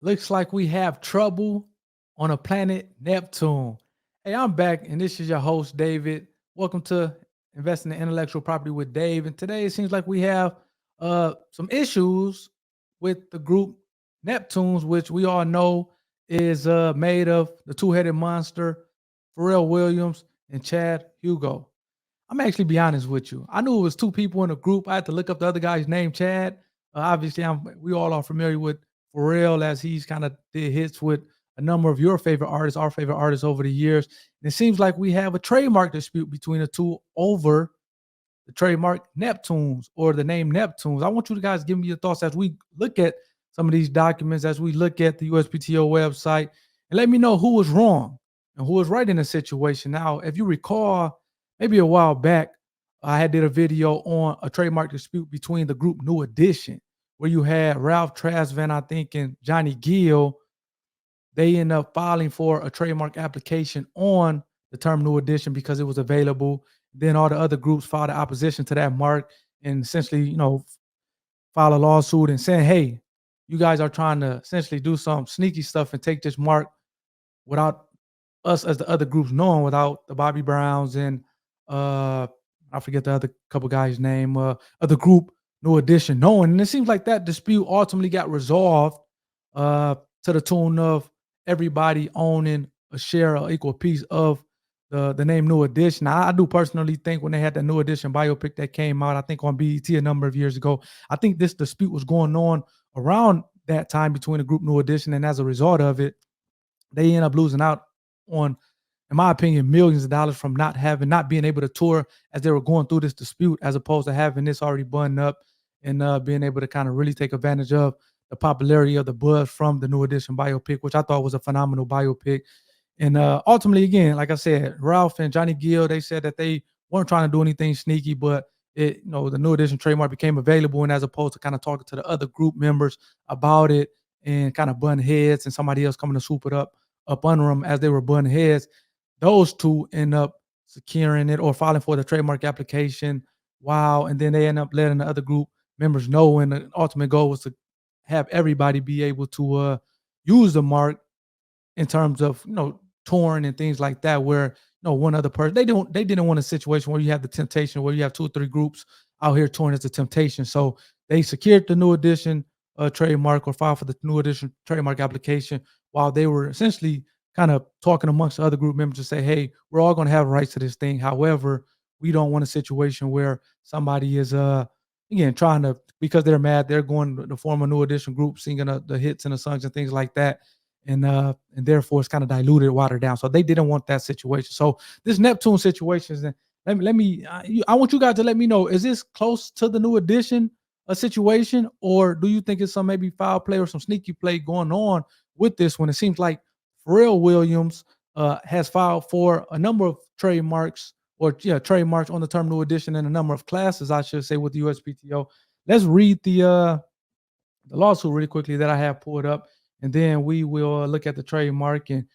Looks like we have trouble on a planet Neptune. Hey, I'm back, and this is your host, David. Welcome to Investing in Intellectual Property with Dave. And today it seems like we have some issues with the group Neptunes, which we all know is made of the two-headed monster, Pharrell Williams and Chad Hugo. I'm actually be honest with you. I knew it was two people in a group. I had to look up the other guy's name, Chad. Obviously, we all are familiar with Pharrell as he's kind of did hits with a number of your favorite artists, our favorite artists over the years. And it seems like we have a trademark dispute between the two over the trademark Neptunes or the name Neptunes. I want you guys to give me your thoughts as we look at some of these documents, as we look at the USPTO website, and let me know who was wrong and who was right in the situation. Now, if you recall, maybe a while back, I had did a video on a trademark dispute between the group New Edition, where you had Ralph Tresvant, I think, and Johnny Gill. They end up filing for a trademark application on the term New Edition because it was available. Then all the other groups filed opposition to that mark and essentially, file a lawsuit and saying, hey, you guys are trying to essentially do some sneaky stuff and take this mark without us as the other groups knowing, without the Bobby Browns and I forget the other couple guys' name, of the group New Edition knowing. And it seems like that dispute ultimately got resolved to the tune of everybody owning a share or equal piece of the name New Edition. I do personally think when they had the New Edition biopic that came out, I think on BET a number of years ago, I think this dispute was going on around that time between the group New Edition, and as a result of it, they end up losing out on, in my opinion, millions of dollars from not being able to tour as they were going through this dispute, as opposed to having this already buttoned up and being able to kind of really take advantage of the popularity of the buzz from the New Edition biopic, which I thought was a phenomenal biopic. And ultimately, again, like I said, Ralph and Johnny Gill, they said that they weren't trying to do anything sneaky, but the New Edition trademark became available, and as opposed to kind of talking to the other group members about it and kind of butting heads, and somebody else coming to swoop it up under them as they were butting heads, those two end up securing it or filing for the trademark application. Wow. And then they end up letting the other group members know. And the ultimate goal was to have everybody be able to use the mark in terms of, touring and things like that, where, one other person, they didn't want a situation where you have the temptation where you have two or three groups out here touring as a temptation. So they secured the New Edition trademark or filed for the New Edition trademark application while they were essentially kind of talking amongst the other group members to say, hey, we're all going to have rights to this thing. However, we don't want a situation where somebody is again trying to, because they're mad, they're going to form a New Edition group singing the hits and the songs and things like that, and therefore it's kind of diluted, watered down. So they didn't want that situation. So this Neptune situation is, I want you guys to let me know, is this close to the New Edition a situation, or do you think it's some maybe foul play or some sneaky play going on with this one? It seems like Pharrell Williams has filed for a number of trademarks, or trademarks on the term New Edition in a number of classes, I should say, with the USPTO. Let's read the lawsuit really quickly that I have pulled up, and then we will look at the trademark and